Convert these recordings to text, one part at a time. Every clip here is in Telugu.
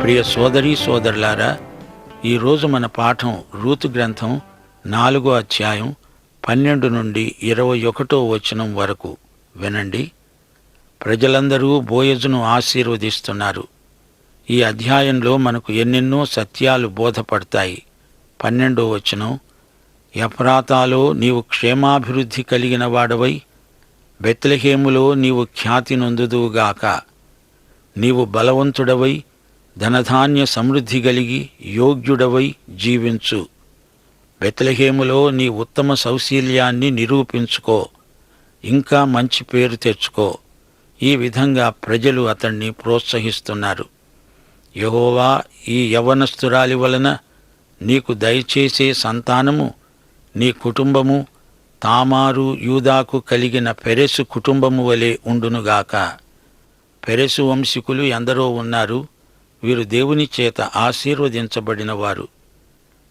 ప్రియ సోదరీ సోదరులారా, ఈరోజు మన పాఠం రూతు గ్రంథం 4వ అధ్యాయం 12 నుండి 21వ వచనం వరకు వినండి. ప్రజలందరూ బోయజును ఆశీర్వదిస్తున్నారు. ఈ అధ్యాయంలో మనకు ఎన్నెన్నో సత్యాలు బోధపడతాయి. 12వ వచనం, ఎఫ్రాతాలో నీవు క్షేమాభివృద్ధి కలిగిన వాడవై బెత్లెహేములో నీవు ఖ్యాతి నొందుదువుగాక. నీవు బలవంతుడవై ధనధాన్య సమృద్ధి కలిగి యోగ్యుడవై జీవించు. బెత్లెహేములో నీ ఉత్తమ సౌశీల్యాన్ని నిరూపించుకో, ఇంకా మంచి పేరు తెచ్చుకో. ఈ విధంగా ప్రజలు అతణ్ణి ప్రోత్సహిస్తున్నారు. యెహోవా ఈ యవ్వనస్తురాలి వలన నీకు దయచేసే సంతానము నీ కుటుంబము తామారు యూదాకు కలిగిన పెరెసు కుటుంబము వలె ఉండునుగాక. పెరెసు వంశీకులు ఎందరో ఉన్నారు. వీరు దేవుని చేత ఆశీర్వదించబడిన వారు.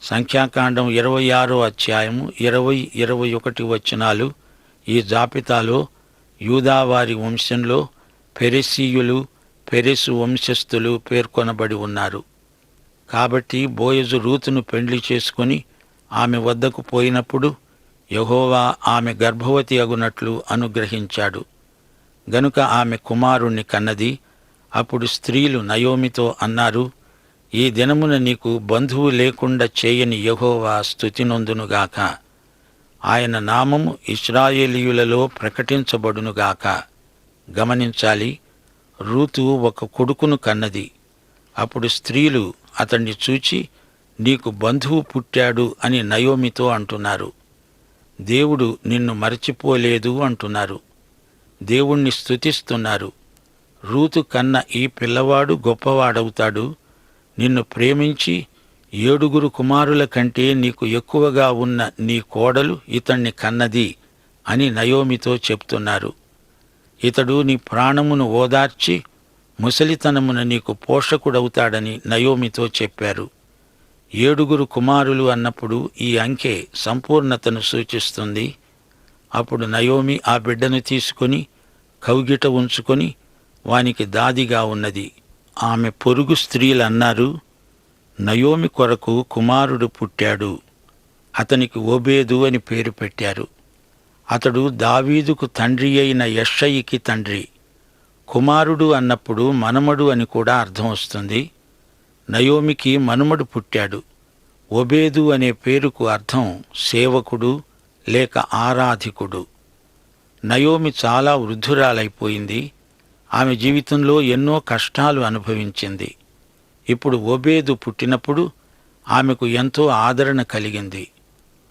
సంఖ్యాకాండం 26వ అధ్యాయము 20-21 వచనాలు. ఈ జాబితాలో యూదావారి వంశంలో పెరెసీయులు, పెరెసు వంశస్థులు పేర్కొనబడి ఉన్నారు. కాబట్టి బోయజు రూతును పెండ్లి చేసుకుని ఆమె వద్దకు పోయినప్పుడు యెహోవా ఆమె గర్భవతి అగునట్లు అనుగ్రహించాడు. గనుక ఆమె కుమారుణ్ణి కన్నది. అప్పుడు స్త్రీలు నయోమితో అన్నారు, ఈ దినమున నీకు బంధువు లేకుండా చేయని యెహోవా స్తుతి నొందునుగాక. ఆయన నామము ఇశ్రాయేలీయులలో ప్రకటించబడునుగాక. గమనించాలి, రూతు ఒక కొడుకును కన్నది. అప్పుడు స్త్రీలు అతణ్ణి చూచి నీకు బంధువు పుట్టాడు అని నయోమితో అంటున్నారు. దేవుడు నిన్ను మరచిపోలేదు అంటున్నారు. దేవుణ్ణి స్తుతిస్తున్నారు. రూతు కన్న ఈ పిల్లవాడు గొప్పవాడవుతాడు. నిన్ను ప్రేమించి 7 కుమారుల కంటే నీకు ఎక్కువగా ఉన్న నీ కోడలు ఇతణ్ణి కన్నది అని నయోమితో చెప్తున్నారు. ఇతడు నీ ప్రాణమును ఓదార్చి ముసలితనమున నీకు పోషకుడవుతాడని నయోమితో చెప్పారు. 7 కుమారులు అన్నప్పుడు ఈ అంకె సంపూర్ణతను సూచిస్తుంది. అప్పుడు నయోమి ఆ బిడ్డను తీసుకొని కౌగిట ఉంచుకొని వానికి దాదిగా ఉన్నది. ఆమె పొరుగు స్త్రీలన్నారు, నయోమి కొరకు కుమారుడు పుట్టాడు. అతనికి ఓబేదు అని పేరు పెట్టారు. అతడు దావీదుకు తండ్రి అయిన యెష్షయికి తండ్రి. కుమారుడు అన్నప్పుడు మనుమడు అని కూడా అర్థం వస్తుంది. నయోమికి మనుమడు పుట్టాడు. ఓబేదు అనే పేరుకు అర్థం సేవకుడు లేక ఆరాధికుడు. నయోమి చాలా వృద్ధురాలైపోయింది. ఆమె జీవితంలో ఎన్నో కష్టాలు అనుభవించింది. ఇప్పుడు ఓబేదు పుట్టినప్పుడు ఆమెకు ఎంతో ఆదరణ కలిగింది.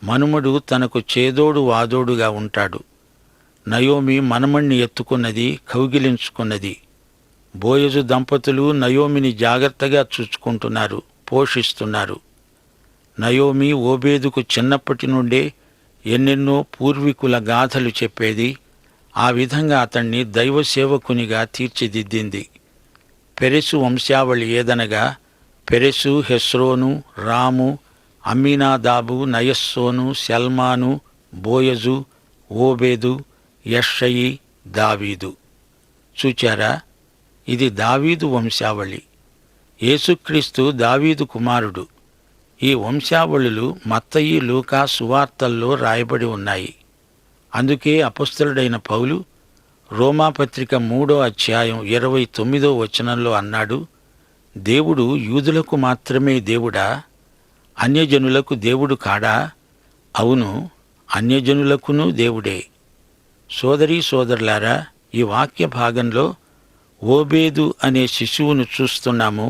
మనుమడు తనకు చేదోడు వాదోడుగా ఉంటాడు. నయోమి మనమణ్ణి ఎత్తుకున్నది, కౌగిలించుకున్నది. బోయజు దంపతులు నయోమిని జాగ్రత్తగా చూసుకుంటున్నారు, పోషిస్తున్నారు. నయోమి ఓబేదుకు చిన్నప్పటి నుండే ఎన్నెన్నో పూర్వీకుల గాథలు చెప్పేది. ఆ విధంగా అతణ్ణి దైవ సేవకునిగా తీర్చిదిద్దింది. పెరెసు వంశావళి ఏదనగా పెరెసు, హెస్రోను, రాము, అమ్మీనాదాబు, నయస్సోను, శల్మాను, బోయజు, ఓబేదు, యెష్షయి, దావీదు. చూచారా, ఇది దావీదు వంశావళి. యేసుక్రీస్తు దావీదు కుమారుడు. ఈ వంశావళులు మత్తయి, లూకా సువార్తల్లో రాయబడి ఉన్నాయి. అందుకే అపొస్తలుడైన పౌలు రోమాపత్రిక 3వ అధ్యాయం 29వ వచనంలో అన్నాడు, దేవుడు యూదులకు మాత్రమే దేవుడా? అన్యజనులకు దేవుడు కాడా? అవును, అన్యజనులకును దేవుడే. సోదరీ సోదరులారా, ఈ వాక్య భాగంలో ఓబేదు అనే శిశువును చూస్తున్నాము.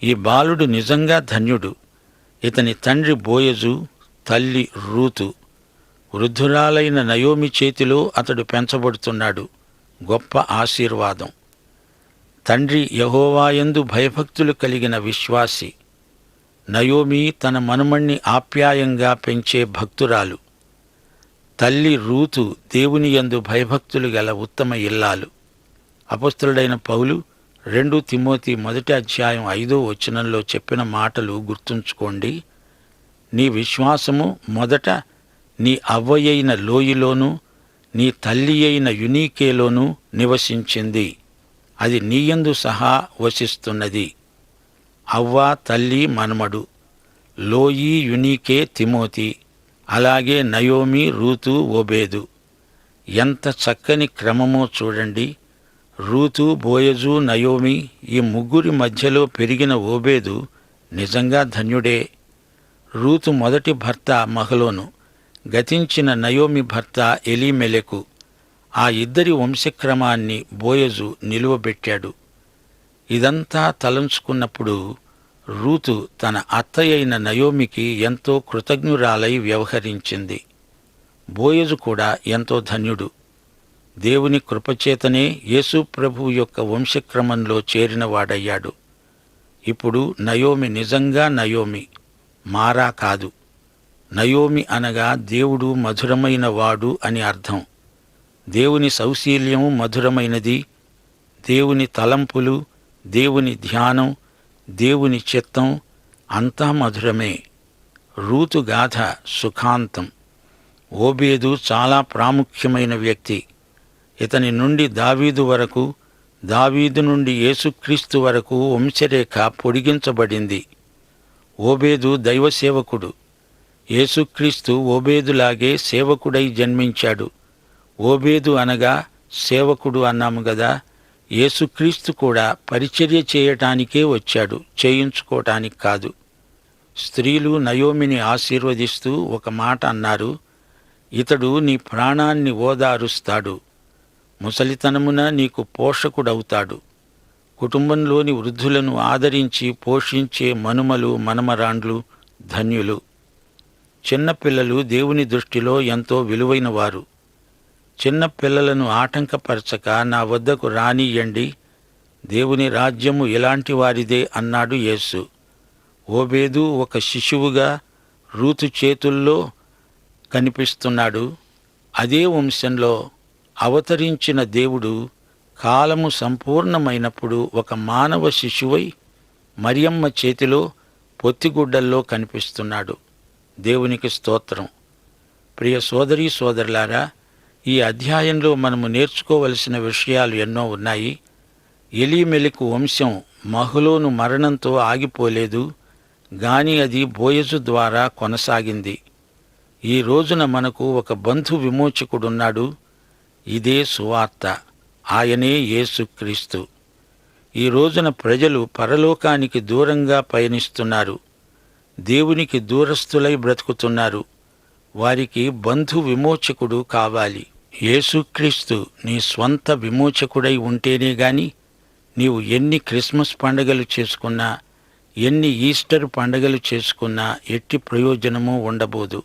ఈ బాలుడు నిజంగా ధన్యుడు. ఇతని తండ్రి బోయజు, తల్లి రూతు. వృద్ధురాలైన నయోమి చేతిలో అతడు పెంచబడుతున్నాడు. గొప్ప ఆశీర్వాదం. తండ్రి యెహోవాయందు భయభక్తులు కలిగిన విశ్వాసి. నయోమి తన మనుమణ్ణి ఆప్యాయంగా పెంచే భక్తురాలు. తల్లి రూతు దేవుని యందు భయభక్తులు గల ఉత్తమ ఇల్లాలు. అపొస్తలుడైన పౌలు 2 తిమోతి 1వ అధ్యాయం 5వ వచనంలో చెప్పిన మాటలు గుర్తుంచుకోండి. నీ విశ్వాసము మొదట నీ అవ్వయైన లోయలోనూ నీ తల్లి అయిన యునీకేలోనూ నివసించింది. అది నీయందు సహా వసిస్తున్నది. అవ్వ తల్లి మనుమడు, లోయి యునీకే తిమోతి, అలాగే నయోమి రూతు ఓబేదు. ఎంత చక్కని క్రమమో చూడండి. రూతు బోయజు నయోమి ఈ ముగ్గురి మధ్యలో పెరిగిన ఓబేదు నిజంగా ధన్యుడే. రూతు మొదటి భర్త మహలోను, గతించిన నయోమి భర్త ఎలీమెలెకు. ఆ ఇద్దరి వంశక్రమాన్ని బోయజు నిలువబెట్టాడు. ఇదంతా తలంచుకున్నప్పుడు రూతు తన అత్తయైన నయోమికి ఎంతో కృతజ్ఞురాలై వ్యవహరించింది. బోయజు కూడా ఎంతో ధన్యుడు. దేవుని కృపచేతనే యేసు ప్రభువు యొక్క వంశక్రమంలో చేరినవాడయ్యాడు. ఇప్పుడు నయోమి నిజంగా నయోమి, మారా కాదు. నయోమి అనగా దేవుడు మధురమైన వాడు అని అర్థం. దేవుని సౌశీల్యం మధురమైనది. దేవుని తలంపులు, దేవుని ధ్యానం, దేవుని చిత్తం అంతా మధురమే. రూతు గాథ సుఖాంతం. ఓబేదు చాలా ప్రాముఖ్యమైన వ్యక్తి. ఇతని నుండి దావీదు వరకు, దావీదు నుండి యేసుక్రీస్తు వరకు వంశరేఖ పొడిగించబడింది. ఓబేదు దైవసేవకుడు. యేసుక్రీస్తు ఓబేదులాగే సేవకుడై జన్మించాడు. ఓబేదు అనగా సేవకుడు అన్నాము గదా. యేసుక్రీస్తు కూడా పరిచర్య చేయటానికే వచ్చాడు, చేయించుకోవటానికి కాదు. స్త్రీలు నయోమిని ఆశీర్వదిస్తూ ఒక మాట అన్నారు, ఇతడు నీ ప్రాణాన్ని ఓదారుస్తాడు, ముసలితనమున నీకు పోషకుడవుతాడు. కుటుంబంలోని వృద్ధులను ఆదరించి పోషించే మనుమలు మనమరాండ్లు ధన్యులు. చిన్నపిల్లలు దేవుని దృష్టిలో ఎంతో విలువైనవారు. చిన్న పిల్లలను ఆటంకపరచక నా వద్దకు రానియ్యండి, దేవుని రాజ్యము ఇలాంటి వారిదే అన్నాడు యేసు. ఓబేదు ఒక శిశువుగా రూతు చేతుల్లో కనిపిస్తున్నాడు. అదే వంశంలో అవతరించిన దేవుడు కాలము సంపూర్ణమైనప్పుడు ఒక మానవ శిశువై మరియమ్మ చేతిలో పొత్తిగుడ్డల్లో కనిపిస్తున్నాడు. దేవునికి స్తోత్రం. ప్రియ సోదరీ సోదరులారా, ఈ అధ్యాయంలో మనము నేర్చుకోవలసిన విషయాలు ఎన్నో ఉన్నాయి. ఎలీమెలెకు వంశం మహలోను మరణంతో ఆగిపోలేదు గాని అది బోయజు ద్వారా కొనసాగింది. ఈ రోజున మనకు ఒక బంధు విమోచకుడున్నాడు. ఇదే సువార్త. ఆయనే యేసుక్రీస్తు. ఈ రోజున ప్రజలు పరలోకానికి దూరంగా పయనిస్తున్నారు. దేవునికి దూరస్థులై బ్రతుకుతున్నారు. వారికి బంధు విమోచకుడు కావాలి. యేసుక్రీస్తు నీ స్వంత విమోచకుడై ఉంటేనే గాని నీవు ఎన్ని క్రిస్మస్ పండగలు చేసుకున్నా, ఎన్ని ఈస్టర్ పండగలు చేసుకున్నా ఎట్టి ప్రయోజనమూ ఉండబోదు.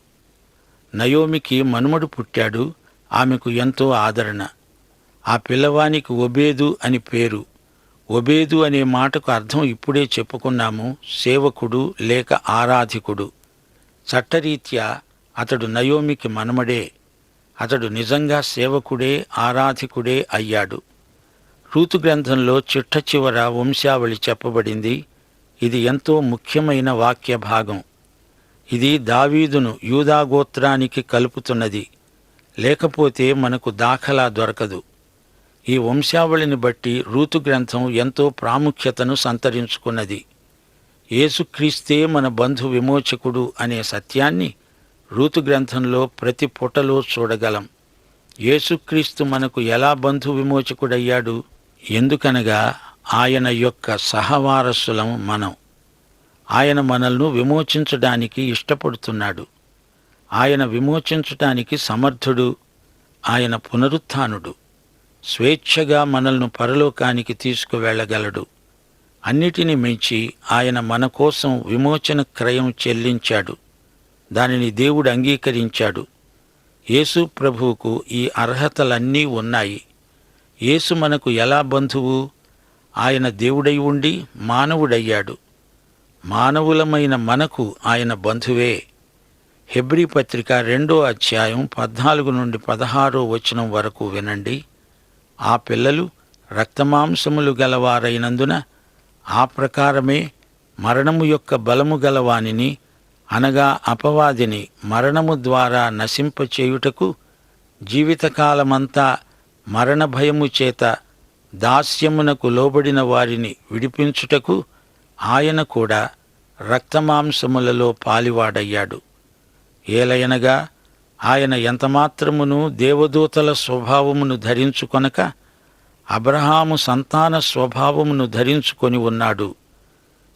నయోమికి మనుమడు పుట్టాడు. ఆమెకు ఎంతో ఆదరణ. ఆ పిల్లవానికి ఒబేదు అని పేరు. ఒబేదు అనే మాటకు అర్థం ఇప్పుడే చెప్పుకున్నాము, సేవకుడు లేక ఆరాధికుడు. చట్టరీత్యా అతడు నయోమికి మనమడే. అతడు నిజంగా సేవకుడే, ఆరాధికుడే అయ్యాడు. రూతు గ్రంథంలో చిట్ట చివర వంశావళి చెప్పబడింది. ఇది ఎంతో ముఖ్యమైన వాక్య భాగం. ఇది దావీదును యూదాగోత్రానికి కలుపుతున్నది. లేకపోతే మనకు దాఖలా దొరకదు. ఈ వంశావళిని బట్టి రూతు గ్రంథం ఎంతో ప్రాముఖ్యతను సంతరించుకున్నది. యేసుక్రీస్తే మన బంధు విమోచకుడు అనే సత్యాన్ని రూతు గ్రంథంలో ప్రతి పుటలో చూడగలం. యేసుక్రీస్తు మనకు ఎలా బంధు విమోచకుడయ్యాడు? ఎందుకనగా ఆయన యొక్క సహవారసులం మనం. ఆయన మనల్ని విమోచించడానికి ఇష్టపడుతున్నాడు. ఆయన విమోచించటానికి సమర్థుడు. ఆయన పునరుత్థానుడు. స్వేచ్ఛగా మనల్ని పరలోకానికి తీసుకువెళ్ళగలడు. అన్నిటినీ మించి ఆయన మన కోసం విమోచన క్రయం చెల్లించాడు. దానిని దేవుడు అంగీకరించాడు. యేసు ప్రభువుకు ఈ అర్హతలన్నీ ఉన్నాయి. యేసు మనకు ఎలా బంధువు? ఆయన దేవుడై ఉండి మానవుడయ్యాడు. మానవులమైన మనకు ఆయన బంధువే. హెబ్రీ పత్రిక 2వ అధ్యాయం 14 నుండి 16వ వచనం వరకు వినండి. ఆ పిల్లలు రక్తమాంసములు గలవారైనందున ఆ ప్రకారమే మరణము యొక్క బలము గలవానిని, అనగా అపవాదిని మరణము ద్వారా నశింపచేయుటకు, జీవితకాలమంతా మరణ భయము చేత దాస్యమునకు లోబడిన వారిని విడిపించుటకు ఆయన కూడా రక్తమాంసములలో పాలివాడయ్యాడు. ఏలయనగా ఆయన ఎంతమాత్రమును దేవదూతల స్వభావమును ధరించుకొనక అబ్రహాము సంతాన స్వభావమును ధరించుకొని ఉన్నాడు.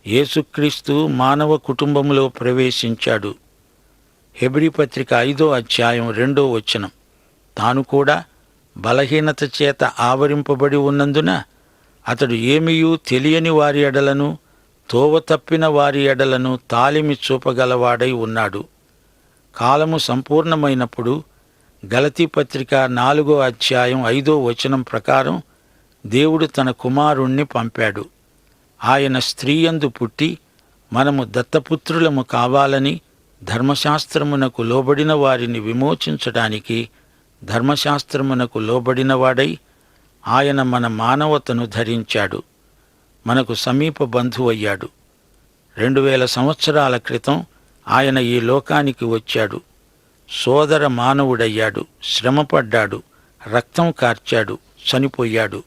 యేసుక్రీస్తు మానవ కుటుంబములో ప్రవేశించాడు. హెబ్రీ పత్రిక 5వ అధ్యాయం 2వ వచనం. తాను కూడా బలహీనత చేత ఆవరింపబడి ఉన్నందున అతడు ఏమీయూ తెలియని వారి ఎడలను తోవ తప్పిన వారి ఎడలను తాలిమి చూపగలవాడై ఉన్నాడు. కాలము సంపూర్ణమైనప్పుడు గలతీ పత్రిక 4వ అధ్యాయం 5వ వచనం ప్రకారం దేవుడు తన కుమారుణ్ణి పంపాడు. ఆయన స్త్రీయందు పుట్టి మనము దత్తపుత్రులము కావాలని ధర్మశాస్త్రమునకు లోబడిన వారిని విమోచించడానికి ధర్మశాస్త్రమునకు లోబడినవాడై ఆయన మన మానవతను ధరించాడు. మనకు సమీప బంధువయ్యాడు. 2000 సంవత్సరాల క్రితం ఆయన ఈ లోకానికి వచ్చాడు. సోదర మానవుడయ్యాడు, శ్రమపడ్డాడు, రక్తం కార్చాడు, చనిపోయాడు.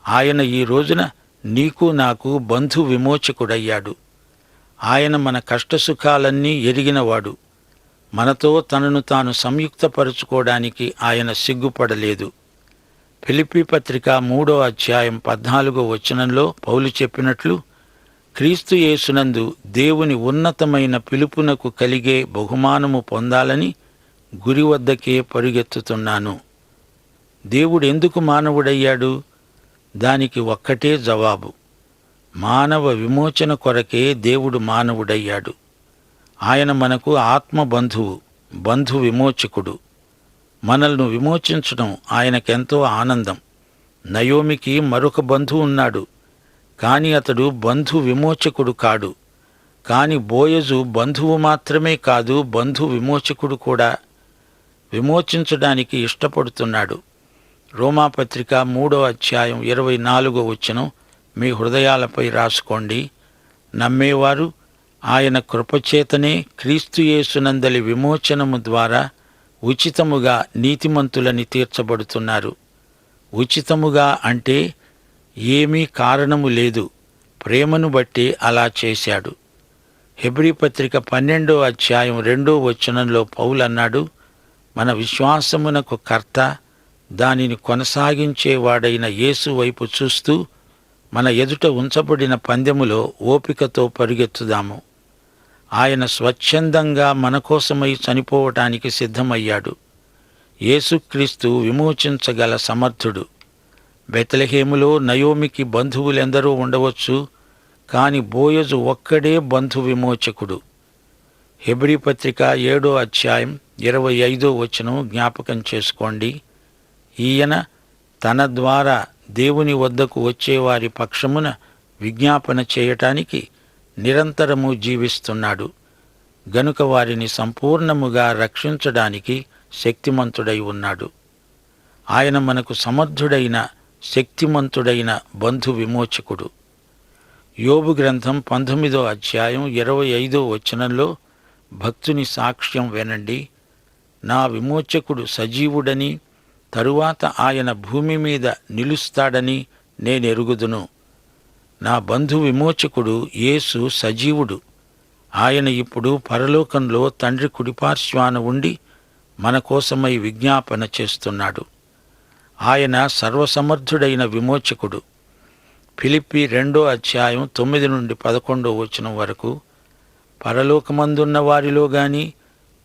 ఆయన ఈ రోజున నీకు నాకు బంధు విమోచకుడయ్యాడు. ఆయన మన కష్టసుఖాలన్నీ ఎరిగినవాడు. మనతో తనను తాను సంయుక్తపరుచుకోవడానికి ఆయన సిగ్గుపడలేదు. ఫిలిప్పీ పత్రిక 3వ అధ్యాయం 14వ వచనంలో పౌలు చెప్పినట్లు, క్రీస్తు యేసునందు దేవుని ఉన్నతమైన పిలుపునకు కలిగే బహుమానము పొందాలని గురి వద్దకే పరుగెత్తుతున్నాను. దేవుడెందుకు మానవుడయ్యాడు? దానికి ఒక్కటే జవాబు. మానవ విమోచన కొరకే దేవుడు మానవుడయ్యాడు. ఆయన మనకు ఆత్మ బంధువు, బంధు విమోచకుడు. మనల్ని విమోచించడం ఆయనకెంతో ఆనందం. నయోమికి మరొక బంధువు ఉన్నాడు, కాని అతడు బంధు విమోచకుడు కాడు. కాని బోయజు బంధువు మాత్రమే కాదు, బంధు విమోచకుడు కూడా. విమోచించడానికి ఇష్టపడుతున్నాడు. రోమాపత్రిక 3వ అధ్యాయం 24వ వచనం మీ హృదయాలపై రాసుకోండి. నమ్మేవారు ఆయన కృపచేతనే క్రీస్తు యేసునందలి విమోచనము ద్వారా ఉచితముగా నీతిమంతులని తీర్చబడుతున్నారు. ఉచితముగా అంటే ఏమీ కారణము లేదు, ప్రేమను బట్టి అలా చేశాడు. హెబ్రీ పత్రిక 12వ అధ్యాయం 2వ వచనంలో పౌలన్నాడు, మన విశ్వాసమునకు కర్త, దానిని కొనసాగించేవాడైన యేసు వైపు చూస్తూ మన ఎదుట ఉంచబడిన పందెములో ఓపికతో పరుగెత్తుదాము. ఆయన స్వచ్ఛందంగా మన కోసమై చనిపోవటానికి సిద్ధమయ్యాడు. యేసుక్రీస్తు విమోచించగల సమర్థుడు. బెత్లెహేములో నయోమికి బంధువులెందరో ఉండవచ్చు, కాని బోయజు ఒక్కడే బంధు విమోచకుడు. హెబ్రీ పత్రిక 7వ అధ్యాయం 25వ వచనం జ్ఞాపకం చేసుకోండి. ఈయన తన ద్వారా దేవుని వద్దకు వచ్చేవారి పక్షమున విజ్ఞాపన చేయటానికి నిరంతరము జీవిస్తున్నాడు. గనుక వారిని సంపూర్ణముగా రక్షించడానికి శక్తిమంతుడై ఉన్నాడు. ఆయన మనకు సమర్థుడైన శక్తిమంతుడైన బంధు విమోచకుడు. యోబు గ్రంథం 19వ అధ్యాయం 25వ వచనంలో భక్తుని సాక్ష్యం వినండి. నా విమోచకుడు సజీవుడని, తరువాత ఆయన భూమి మీద నిలుస్తాడని నేనెరుగుదును. నా బంధు విమోచకుడు యేసు సజీవుడు. ఆయన ఇప్పుడు పరలోకంలో తండ్రి కుడిపార్శ్వాన ఉండి మన కోసమై విజ్ఞాపన చేస్తున్నాడు. ఆయన సర్వసమర్థుడైన విమోచకుడు. ఫిలిప్పీ 2వ అధ్యాయం 9 నుండి 11వ వచనం వరకు, పరలోకమందున్న వారిలో గాని,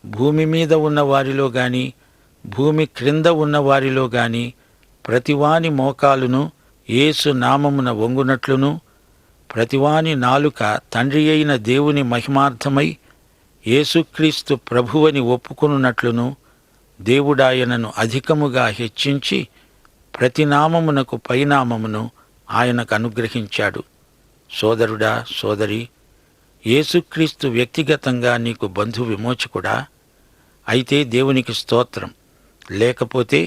భూమి మీద ఉన్న వారిలో గాని, భూమి క్రింద ఉన్న వారిలో గాని ప్రతివాని మోకాలును యేసు నామమున వంగునట్లును, ప్రతివాని నాలుక తండ్రి అయిన దేవుని మహిమార్థమై యేసుక్రీస్తు ప్రభువని ఒప్పుకొనున్నట్లును దేవుడాయనను అధికముగా హెచ్చించి ప్రతి నామమునకు పైనామమును ఆయనకు అనుగ్రహించాడు. సోదరుడా, సోదరి, యేసుక్రీస్తు వ్యక్తిగతంగా నీకు బంధు విమోచకుడా? అయితే దేవునికి స్తోత్రం. లేకపోతే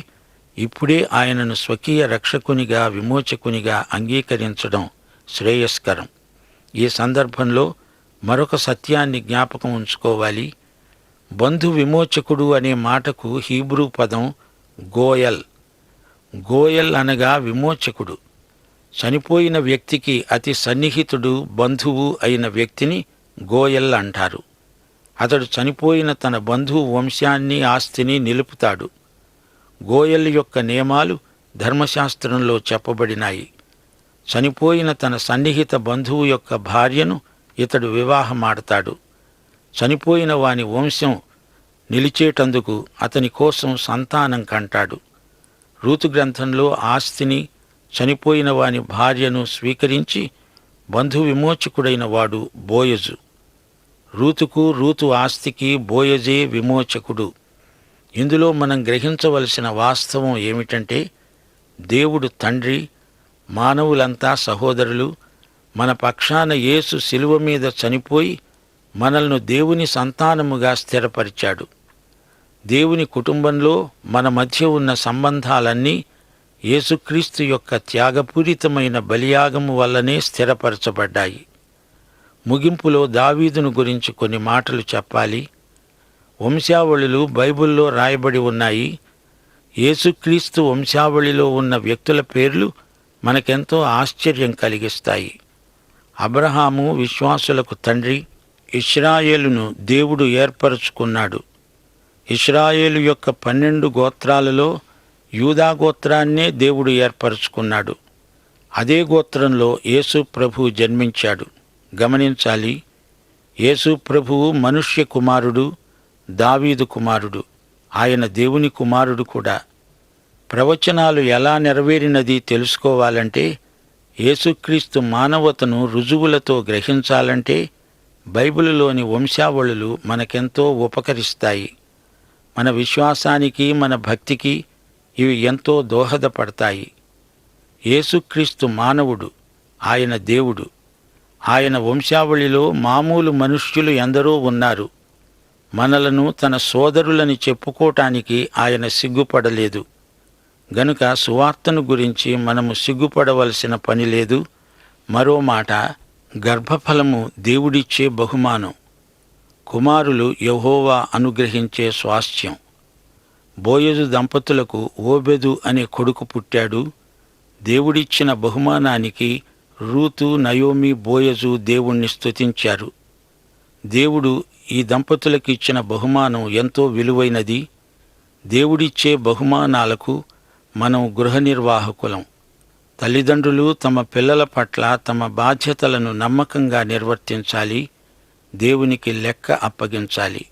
ఇప్పుడే ఆయనను స్వకీయ రక్షకునిగా, విమోచకునిగా అంగీకరించడం శ్రేయస్కరం. ఈ సందర్భంలో మరొక సత్యాన్ని జ్ఞాపకం ఉంచుకోవాలి. బంధు విమోచకుడు అనే మాటకు హీబ్రూ పదం గోయల్. గోయల్ అనగా విమోచకుడు. చనిపోయిన వ్యక్తికి అతి సన్నిహితుడు, బంధువు అయిన వ్యక్తిని గోయల్ అంటారు. అతడు చనిపోయిన తన బంధువు వంశాన్ని, ఆస్తిని నిలుపుతాడు. గోయల్ యొక్క నియమాలు ధర్మశాస్త్రంలో చెప్పబడినాయి. చనిపోయిన తన సన్నిహిత బంధువు యొక్క భార్యను ఇతడు వివాహమాడతాడు. చనిపోయిన వాని వంశం నిలిచేటందుకు అతని కోసం సంతానం కంటాడు. రూతు గ్రంథంలో ఆస్తిని, చనిపోయిన వాని భార్యను స్వీకరించి బంధు విమోచకుడైన వాడు బోయజు. రూతుకు, రూతు ఆస్తికి బోయజే విమోచకుడు. ఇందులో మనం గ్రహించవలసిన వాస్తవం ఏమిటంటే, దేవుడు తండ్రి, మానవులంతా సహోదరులు. మన పక్షాన యేసు శిలువ మీద చనిపోయి మనల్ని దేవుని సంతానముగా స్థిరపరిచాడు. దేవుని కుటుంబంలో మన మధ్య ఉన్న సంబంధాలన్నీ యేసుక్రీస్తు యొక్క త్యాగపూరితమైన బలియాగము వల్లనే స్థిరపరచబడ్డాయి. ముగింపులో దావీదును గురించి కొన్ని మాటలు చెప్పాలి. వంశావళులు బైబిల్లో రాయబడి ఉన్నాయి. యేసుక్రీస్తు వంశావళిలో ఉన్న వ్యక్తుల పేర్లు మనకెంతో ఆశ్చర్యం కలిగిస్తాయి. అబ్రహాము విశ్వాసులకు తండ్రి. ఇశ్రాయేలును దేవుడు ఏర్పరచుకున్నాడు. ఇశ్రాయేలు యొక్క 12 గోత్రాలలో యూదా గోత్రాన్నే దేవుడు ఏర్పరచుకున్నాడు. అదే గోత్రంలో యేసు ప్రభువు జన్మించాడు. గమనించాలి, యేసు ప్రభువు మనుష్య కుమారుడు, దావీదు కుమారుడు. ఆయన దేవుని కుమారుడు కూడా. ప్రవచనాలు ఎలా నెరవేరినది తెలుసుకోవాలంటే, యేసుక్రీస్తు మానవతను రుజువులతో గ్రహించాలంటే బైబిలులోని వంశావళులు మనకెంతో ఉపకరిస్తాయి. మన విశ్వాసానికి, మన భక్తికి ఇవి ఎంతో దోహదపడతాయి. యేసుక్రీస్తు మానవుడు, ఆయన దేవుడు. ఆయన వంశావళిలో మామూలు మనుష్యులు ఎందరో ఉన్నారు. మనలను తన సోదరులని చెప్పుకోటానికి ఆయన సిగ్గుపడలేదు. గనుక సువార్తను గురించి మనము సిగ్గుపడవలసిన పని లేదు. మరో మాట, గర్భఫలము దేవుడిచ్చే బహుమానం. కుమారులు యెహోవా అనుగ్రహించే స్వాస్థ్యం. బోయజు దంపతులకు ఓబెదు అనే కొడుకు పుట్టాడు. దేవుడిచ్చిన బహుమానానికి రూతు, నయోమి, బోయజు దేవుణ్ణి స్తుతించారు. దేవుడు ఈ దంపతులకు ఇచ్చిన బహుమానం ఎంతో విలువైనది. దేవుడిచ్చే బహుమానాలకు మనం గృహ నిర్వాహకులం. తల్లిదండ్రులు తమ పిల్లల పట్ల తమ బాధ్యతలను నమ్మకంగా నిర్వర్తించాలి. దేవునికి లెక్క అప్పగించాలి.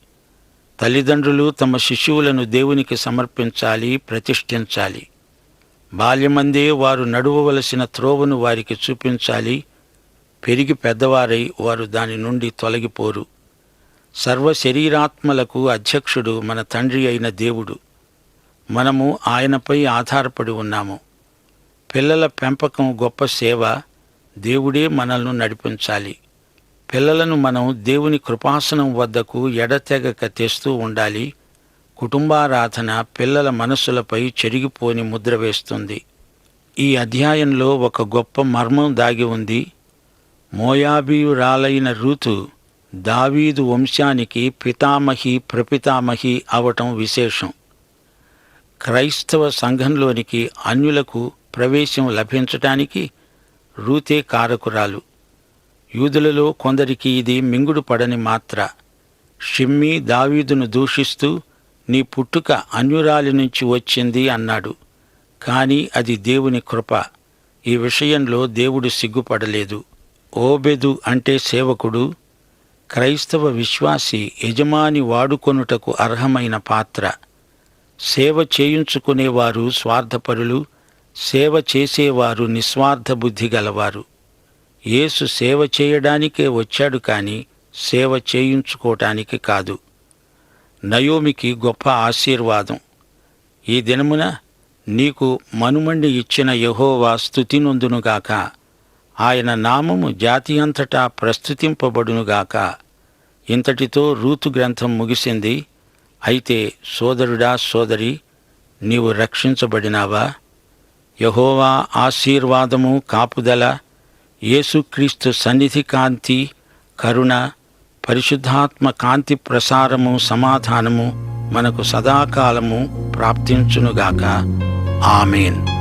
తల్లిదండ్రులు తమ శిశువులను దేవునికి సమర్పించాలి, ప్రతిష్ఠించాలి. బాల్యమందే వారు నడువవలసిన త్రోవను వారికి చూపించాలి. పెరిగి పెద్దవారై వారు దాని నుండి తొలగిపోరు. సర్వ శరీరాత్మలకు అధ్యక్షుడు మన తండ్రి అయిన దేవుడు. మనము ఆయనపై ఆధారపడి ఉన్నాము. పిల్లల పెంపకం గొప్ప సేవ. దేవుడే మనల్ని నడిపించాలి. పిల్లలను మనం దేవుని కృపాసనం వద్దకు ఎడతెగక తెస్తూ ఉండాలి. కుటుంబారాధన పిల్లల మనస్సులపై చెరిగిపోని ముద్ర వేస్తుంది. ఈ అధ్యాయంలో ఒక గొప్ప మర్మం దాగి ఉంది. మోయాబీయురాలైన రూతు దావీదు వంశానికి పితామహి, ప్రపితామహి అవటం విశేషం. క్రైస్తవ సంఘంలోనికి అన్యులకు ప్రవేశం లభించటానికి రూతే కారకురాలు. యూదులలో కొందరికి ఇది మింగుడు పడని మాత్ర. షిమ్మీ దావీదును దూషిస్తూ, నీ పుట్టుక అన్యురాలి నుంచి వచ్చింది అన్నాడు. కాని అది దేవుని కృప. ఈ విషయంలో దేవుడు సిగ్గుపడలేదు. ఓబెదు అంటే సేవకుడు. క్రైస్తవ విశ్వాసి యజమాని వాడుకొనుటకు అర్హమైన పాత్ర. సేవ చేయించుకునేవారు స్వార్థపరులు, సేవ చేసేవారు నిస్వార్థ బుద్ధి గలవారు. యేసు సేవ చేయడానికే వచ్చాడు కాని సేవ చేయించుకోవటానికి కాదు. నయోమికి గొప్ప ఆశీర్వాదం. ఈ దినమున నీకు మనుమణ్ణి ఇచ్చిన యెహోవా స్తుతినొందునుగాక. ఆయన నామము జాతి అంతటా ప్రస్తుతింపబడునుగాక. ఇంతటితో రూతు గ్రంథం ముగిసింది. అయితే సోదరుడా, సోదరి, నీవు రక్షించబడినావా? యెహోవా ఆశీర్వాదము, కాపుదల, యేసుక్రీస్తు సన్నిధి కాంతి, కరుణ, పరిశుద్ధాత్మ కాంతి ప్రసారము, సమాధానము మనకు సదాకాలము ప్రాప్తించునుగాక. ఆమేన్.